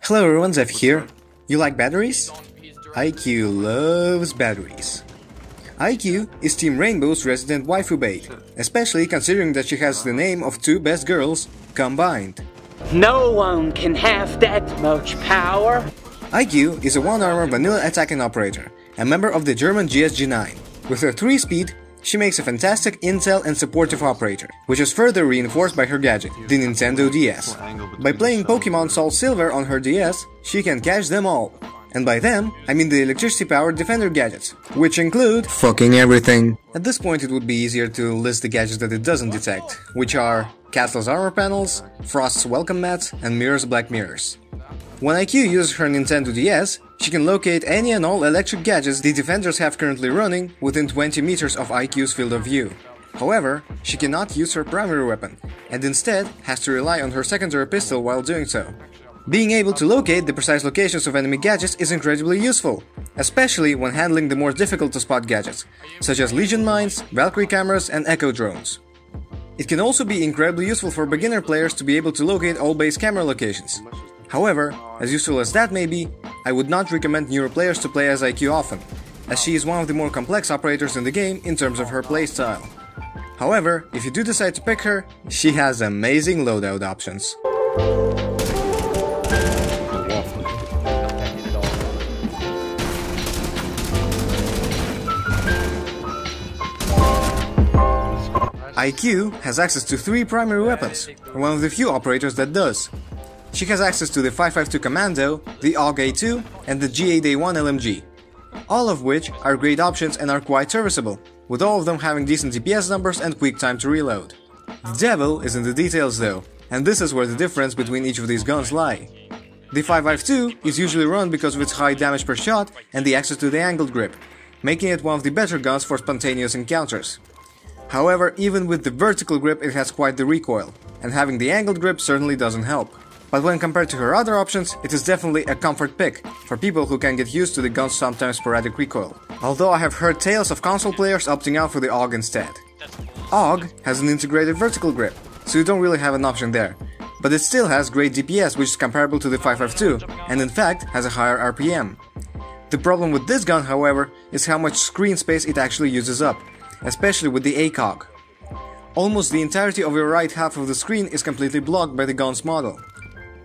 Hello everyone, Xephy here. You like batteries? IQ loves batteries. IQ is Team Rainbow's resident waifu bait, especially considering that she has the name of two best girls combined. No one can have that much power. IQ is a one-armor vanilla attacking operator, a member of the German GSG-9. With her 3-speed, she makes a fantastic intel and supportive operator, which is further reinforced by her gadget, the Nintendo DS. By playing Pokemon Soul Silver on her DS, she can catch them all. And by them, I mean the electricity-powered defender gadgets, which include fucking everything. At this point it would be easier to list the gadgets that it doesn't detect, which are Castle's armor panels, Frost's welcome mats, and Mirror's black mirrors. When IQ uses her Nintendo DS, she can locate any and all electric gadgets the defenders have currently running within 20 meters of IQ's field of view. However, she cannot use her primary weapon, and instead has to rely on her secondary pistol while doing so. Being able to locate the precise locations of enemy gadgets is incredibly useful, especially when handling the more difficult to spot gadgets, such as Legion mines, Valkyrie cameras, and Echo drones. It can also be incredibly useful for beginner players to be able to locate all base camera locations. However, as useful as that may be, I would not recommend newer players to play as IQ often, as she is one of the more complex operators in the game in terms of her playstyle. However, if you do decide to pick her, she has amazing loadout options. IQ has access to 3 primary weapons, one of the few operators that does. She has access to the 5.52 Commando, the AUG A2, and the G8A1 LMG, all of which are great options and are quite serviceable, with all of them having decent DPS numbers and quick time to reload. The devil is in the details though, and this is where the difference between each of these guns lie. The 5.52 is usually run because of its high damage per shot and the access to the angled grip, making it one of the better guns for spontaneous encounters. However, even with the vertical grip it has quite the recoil, and having the angled grip certainly doesn't help. But when compared to her other options, it is definitely a comfort pick for people who can get used to the gun's sometimes sporadic recoil. Although I have heard tales of console players opting out for the AUG instead. AUG has an integrated vertical grip, so you don't really have an option there. But it still has great DPS, which is comparable to the 5.52, and in fact has a higher RPM. The problem with this gun, however, is how much screen space it actually uses up, especially with the ACOG. Almost the entirety of your right half of the screen is completely blocked by the gun's model.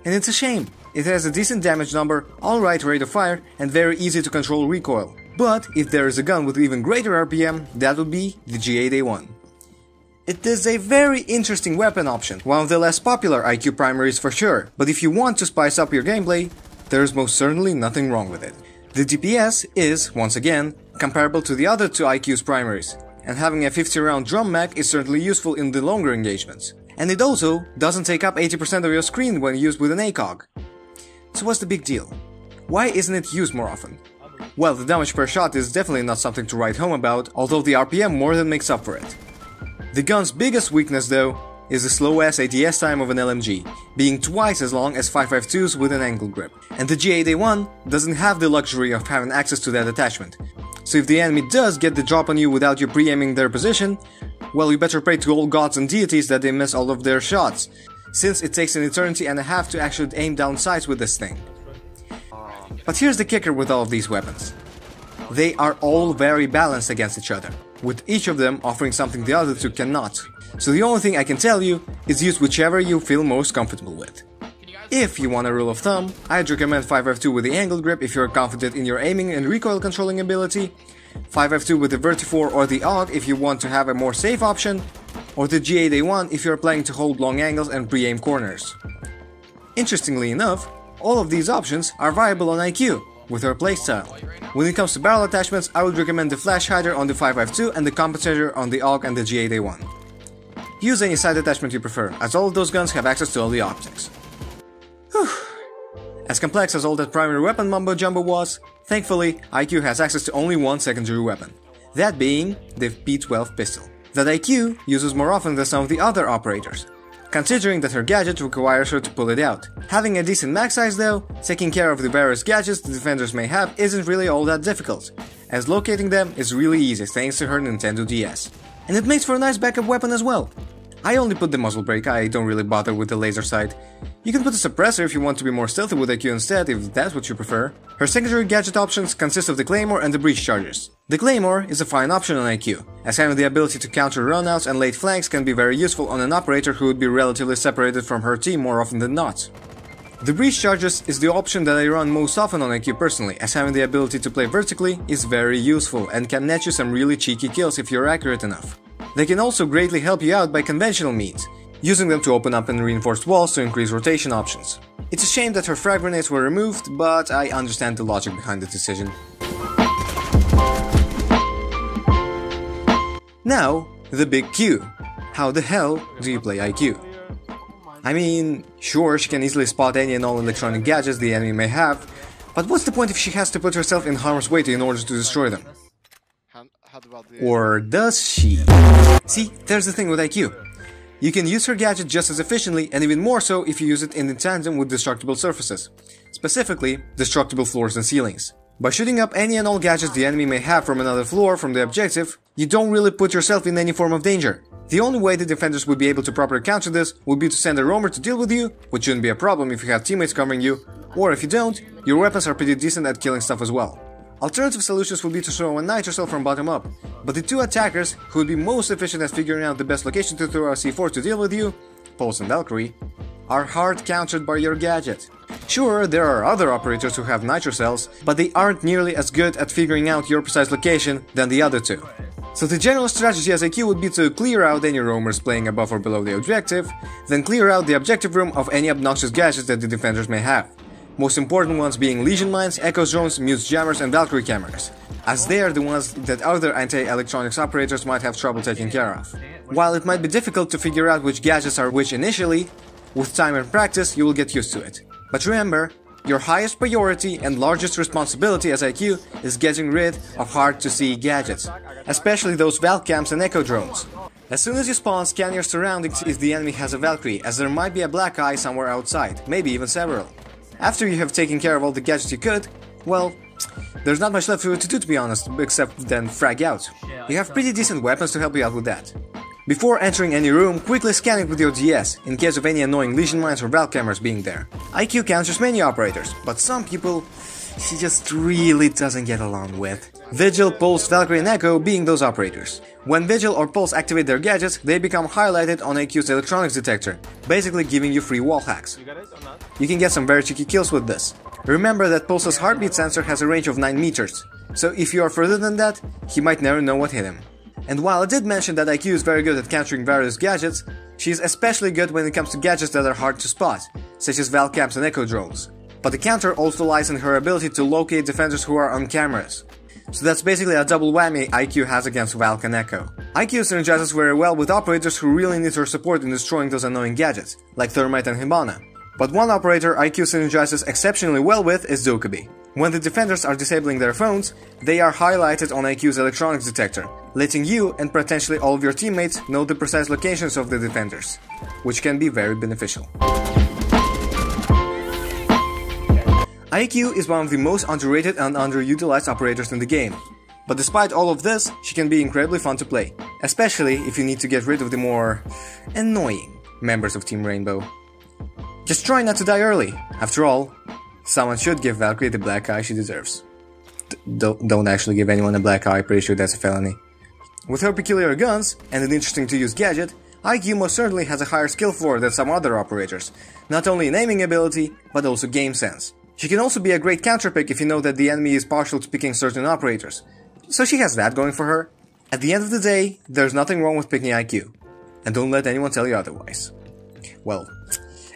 And it's a shame. It has a decent damage number, alright rate of fire, and very easy to control recoil. But if there is a gun with even greater RPM, that would be the G8A1. It is a very interesting weapon option, one of the less popular IQ primaries for sure, but if you want to spice up your gameplay, there is most certainly nothing wrong with it. The DPS is, once again, comparable to the other two IQ's primaries, and having a 50-round drum mag is certainly useful in the longer engagements. And it also doesn't take up 80% of your screen when used with an ACOG. So what's the big deal? Why isn't it used more often? Well, the damage per shot is definitely not something to write home about, although the RPM more than makes up for it. The gun's biggest weakness though is the slow-ass ATS time of an LMG, being twice as long as 5.52s with an angle grip. And the G8A1 doesn't have the luxury of having access to that attachment. So if the enemy does get the drop on you without you pre-aiming their position, well, you better pray to all gods and deities that they miss all of their shots, since it takes an eternity and a half to actually aim down sights with this thing. But here's the kicker with all of these weapons. They are all very balanced against each other, with each of them offering something the other two cannot. So the only thing I can tell you is use whichever you feel most comfortable with. If you want a rule of thumb, I'd recommend 5.52 with the angled grip if you're confident in your aiming and recoil controlling ability, 5.52 with the Vertifor or the AUG if you want to have a more safe option, or the G8A1 if you're planning to hold long angles and pre-aim corners. Interestingly enough, all of these options are viable on IQ, with her playstyle. When it comes to barrel attachments, I would recommend the flash hider on the 5.52 and the Compensator on the AUG and the G8A1. Use any side attachment you prefer, as all of those guns have access to all the optics. Whew. As complex as all that primary weapon mumbo-jumbo was, thankfully IQ has access to only one secondary weapon, that being the P12 pistol, that IQ uses more often than some of the other operators, considering that her gadget requires her to pull it out. Having a decent mag size though, taking care of the various gadgets the defenders may have isn't really all that difficult, as locating them is really easy thanks to her Nintendo DS. And it makes for a nice backup weapon as well. I only put the muzzle brake, I don't really bother with the laser sight. You can put a suppressor if you want to be more stealthy with IQ instead, if that's what you prefer. Her secondary gadget options consist of the Claymore and the breach charges. The Claymore is a fine option on IQ, as having the ability to counter runouts and late flanks can be very useful on an operator who would be relatively separated from her team more often than not. The breach charges is the option that I run most often on IQ personally, as having the ability to play vertically is very useful and can net you some really cheeky kills if you're accurate enough. They can also greatly help you out by conventional means, using them to open up and reinforce walls to increase rotation options. It's a shame that her frag grenades were removed, but I understand the logic behind the decision. Now, the big Q. How the hell do you play IQ? I mean, sure, she can easily spot any and all electronic gadgets the enemy may have, but what's the point if she has to put herself in harm's way in order to destroy them? Or does she? See, there's the thing with IQ. You can use her gadget just as efficiently and even more so if you use it in tandem with destructible surfaces, specifically destructible floors and ceilings. By shooting up any and all gadgets the enemy may have from another floor from the objective, you don't really put yourself in any form of danger. The only way the defenders would be able to properly counter this would be to send a roamer to deal with you, which shouldn't be a problem if you have teammates covering you, or if you don't, your weapons are pretty decent at killing stuff as well. Alternative solutions would be to throw a nitro from bottom up, but the two attackers who would be most efficient at figuring out the best location to throw a C4 to deal with you, Pulse and Valkyrie, are hard countered by your gadget. Sure, there are other operators who have nitro cells, but they aren't nearly as good at figuring out your precise location than the other two. So the general strategy as IQ would be to clear out any roamers playing above or below the objective, then clear out the objective room of any obnoxious gadgets that the defenders may have. Most important ones being Legion Mines, Echo Drones, Mute Jammers and Valkyrie cameras, as they are the ones that other anti-electronics operators might have trouble taking care of. While it might be difficult to figure out which gadgets are which initially, with time and practice you will get used to it. But remember, your highest priority and largest responsibility as IQ is getting rid of hard-to-see gadgets, especially those Valk cams and Echo Drones. As soon as you spawn, scan your surroundings if the enemy has a Valkyrie, as there might be a black eye somewhere outside, maybe even several. After you have taken care of all the gadgets you could, well, there's not much left for you to do, to be honest, except then frag out. You have pretty decent weapons to help you out with that. Before entering any room, quickly scan it with your DS, in case of any annoying Legion Mines or Valk cameras being there. IQ counters many operators, but some people she just really doesn't get along with. Vigil, Pulse, Valkyrie and Echo being those operators. When Vigil or Pulse activate their gadgets, they become highlighted on IQ's electronics detector, basically giving you free wall hacks. You can get some very cheeky kills with this. Remember that Pulse's heartbeat sensor has a range of 9 meters, so if you are further than that, he might never know what hit him. And while I did mention that IQ is very good at countering various gadgets, she is especially good when it comes to gadgets that are hard to spot, such as Valk cams and Echo Drones. But the counter also lies in her ability to locate defenders who are on cameras. So that's basically a double whammy IQ has against Valk and Echo. IQ synergizes very well with operators who really need her support in destroying those annoying gadgets, like Thermite and Hibana. But one operator IQ synergizes exceptionally well with is Zokabi. When the defenders are disabling their phones, they are highlighted on IQ's electronics detector, letting you and potentially all of your teammates know the precise locations of the defenders, which can be very beneficial. IQ is one of the most underrated and underutilized operators in the game, but despite all of this, she can be incredibly fun to play, especially if you need to get rid of the more annoying members of Team Rainbow. Just try not to die early. After all, someone should give Valkyrie the black eye she deserves. Don't actually give anyone a black eye, pretty sure that's a felony. With her peculiar guns and an interesting to use gadget, IQ most certainly has a higher skill floor than some other operators, not only in aiming ability, but also game sense. She can also be a great counter pick if you know that the enemy is partial to picking certain operators, so she has that going for her. At the end of the day, there's nothing wrong with picking IQ, and don't let anyone tell you otherwise. Well,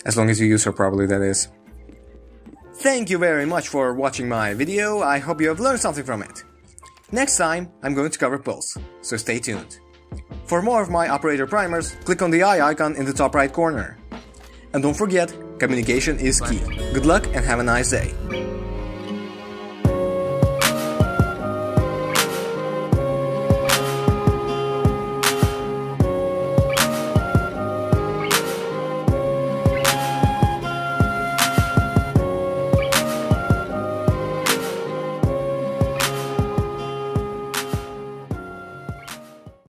as long as you use her properly, that is. Thank you very much for watching my video, I hope you have learned something from it. Next time, I'm going to cover Pulse, so stay tuned. For more of my operator primers, click on the eye icon in the top right corner. And don't forget, communication is key. Good luck and have a nice day.